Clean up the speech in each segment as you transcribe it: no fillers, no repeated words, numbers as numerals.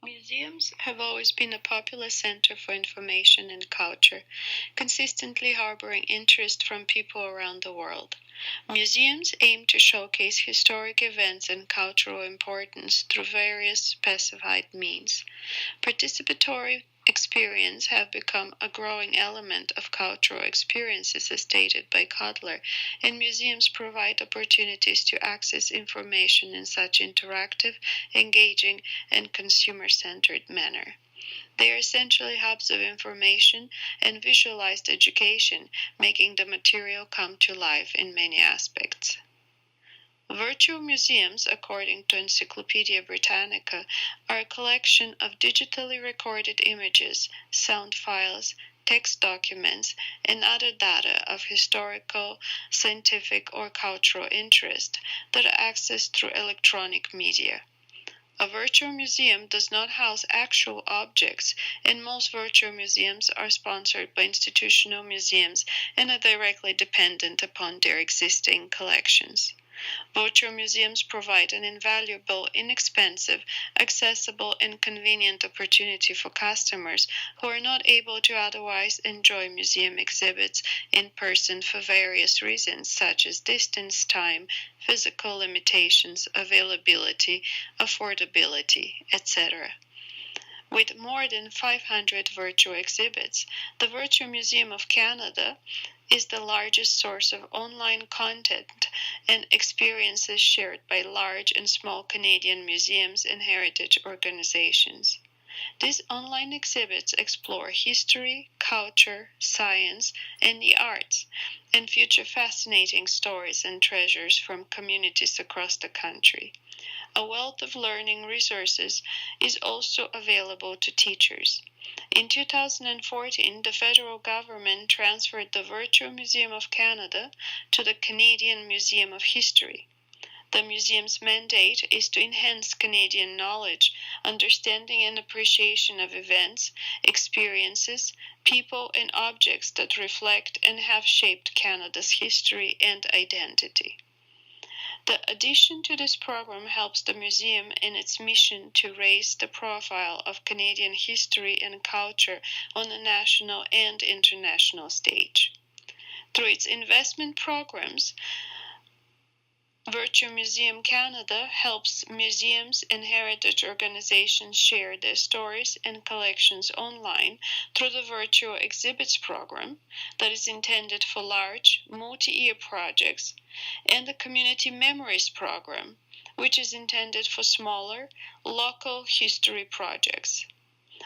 Museums have always been a popular center for information and culture, consistently harboring interest from people around the world. Museums aim to showcase historic events and cultural importance through various specified means. Participatory experience have become a growing element of cultural experiences, as stated by Cutler, and museums provide opportunities to access information in such interactive, engaging, and consumer-centered manner. They are essentially hubs of information and visualized education, making the material come to life in many aspects. Virtual museums, according to Encyclopaedia Britannica, are a collection of digitally recorded images, sound files, text documents, and other data of historical, scientific, or cultural interest that are accessed through electronic media. A virtual museum does not house actual objects, and most virtual museums are sponsored by institutional museums and are directly dependent upon their existing collections. Virtual museums provide an invaluable, inexpensive, accessible, and convenient opportunity for customers who are not able to otherwise enjoy museum exhibits in person for various reasons such as distance, time, physical limitations, availability, affordability, etc. With more than 500 virtual exhibits, the Virtual Museum of Canada is the largest source of online content and experiences shared by large and small Canadian museums and heritage organizations. These online exhibits explore history, culture, science, and the arts, and feature fascinating stories and treasures from communities across the country. A wealth of learning resources is also available to teachers. In 2014, the federal government transferred the Virtual Museum of Canada to the Canadian Museum of History. The museum's mandate is to enhance Canadian knowledge, understanding, and appreciation of events, experiences, people, and objects that reflect and have shaped Canada's history and identity. The addition to this program helps the museum in its mission to raise the profile of Canadian history and culture on the national and international stage. Through its investment programs, Virtual Museum Canada helps museums and heritage organizations share their stories and collections online through the Virtual Exhibits program that is intended for large, multi-year projects, and the Community Memories program, which is intended for smaller, local history projects.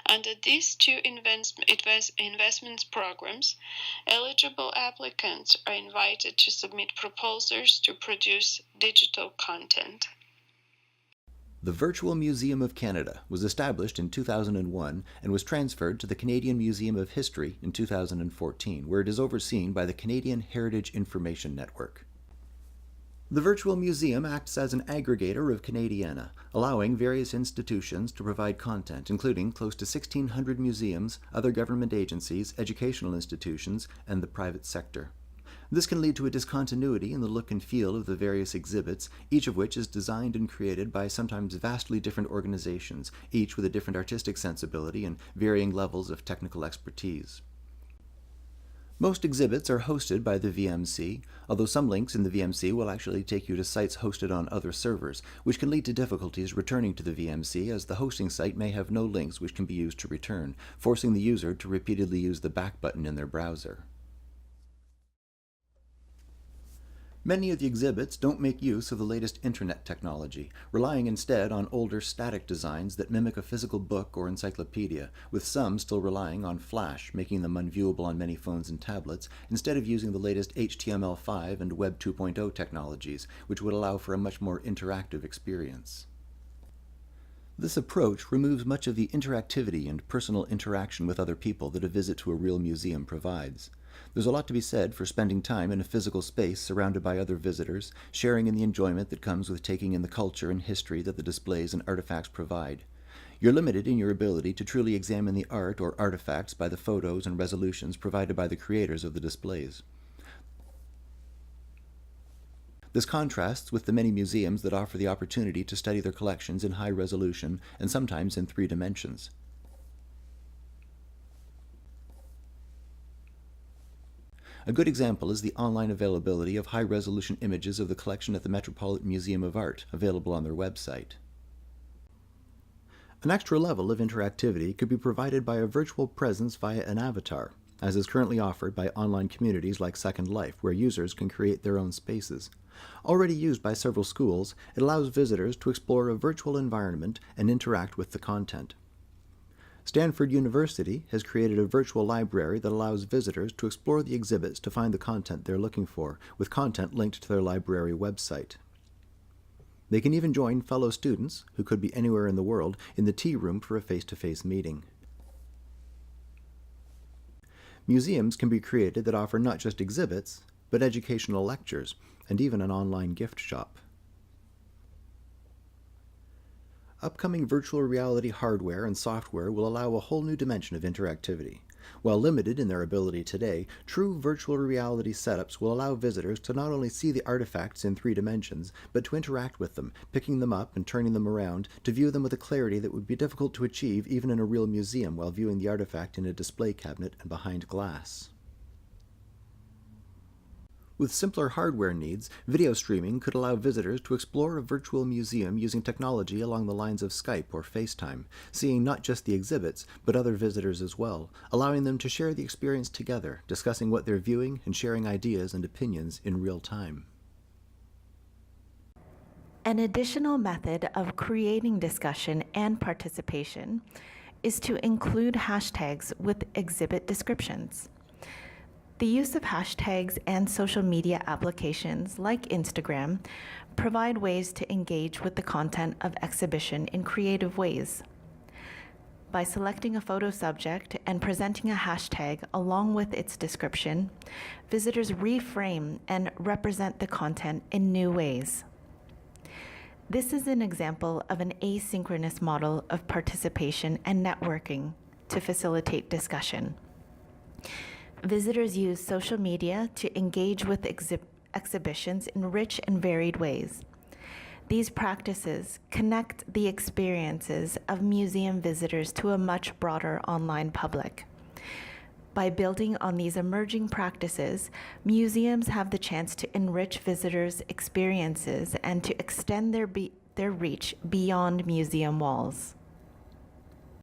Under these two investment programs, eligible applicants are invited to submit proposals to produce digital content. The Virtual Museum of Canada was established in 2001 and was transferred to the Canadian Museum of History in 2014, where it is overseen by the Canadian Heritage Information Network. The Virtual Museum acts as an aggregator of Canadiana, allowing various institutions to provide content, including close to 1,600 museums, other government agencies, educational institutions, and the private sector. This can lead to a discontinuity in the look and feel of the various exhibits, each of which is designed and created by sometimes vastly different organizations, each with a different artistic sensibility and varying levels of technical expertise. Most exhibits are hosted by the VMC, although some links in the VMC will actually take you to sites hosted on other servers, which can lead to difficulties returning to the VMC as the hosting site may have no links which can be used to return, forcing the user to repeatedly use the back button in their browser. Many of the exhibits don't make use of the latest internet technology, relying instead on older static designs that mimic a physical book or encyclopedia, with some still relying on Flash, making them unviewable on many phones and tablets, instead of using the latest HTML5 and Web 2.0 technologies, which would allow for a much more interactive experience. This approach removes much of the interactivity and personal interaction with other people that a visit to a real museum provides. There's a lot to be said for spending time in a physical space surrounded by other visitors, sharing in the enjoyment that comes with taking in the culture and history that the displays and artifacts provide. You're limited in your ability to truly examine the art or artifacts by the photos and resolutions provided by the creators of the displays. This contrasts with the many museums that offer the opportunity to study their collections in high resolution and sometimes in 3 dimensions. A good example is the online availability of high-resolution images of the collection at the Metropolitan Museum of Art, available on their website. An extra level of interactivity could be provided by a virtual presence via an avatar, as is currently offered by online communities like Second Life, where users can create their own spaces. Already used by several schools, it allows visitors to explore a virtual environment and interact with the content. Stanford University has created a virtual library that allows visitors to explore the exhibits to find the content they're looking for, with content linked to their library website. They can even join fellow students, who could be anywhere in the world, in the tea room for a face-to-face meeting. Museums can be created that offer not just exhibits, but educational lectures, and even an online gift shop. Upcoming virtual reality hardware and software will allow a whole new dimension of interactivity. While limited in their ability today, true virtual reality setups will allow visitors to not only see the artifacts in 3 dimensions, but to interact with them, picking them up and turning them around, to view them with a clarity that would be difficult to achieve even in a real museum while viewing the artifact in a display cabinet and behind glass. With simpler hardware needs, video streaming could allow visitors to explore a virtual museum using technology along the lines of Skype or FaceTime, seeing not just the exhibits, but other visitors as well, allowing them to share the experience together, discussing what they're viewing and sharing ideas and opinions in real time. An additional method of creating discussion and participation is to include hashtags with exhibit descriptions. The use of hashtags and social media applications like Instagram provide ways to engage with the content of exhibition in creative ways. By selecting a photo subject and presenting a hashtag along with its description, visitors reframe and represent the content in new ways. This is an example of an asynchronous model of participation and networking to facilitate discussion. Visitors use social media to engage with exhibitions in rich and varied ways. These practices connect the experiences of museum visitors to a much broader online public. By building on these emerging practices, museums have the chance to enrich visitors' experiences and to extend their reach beyond museum walls.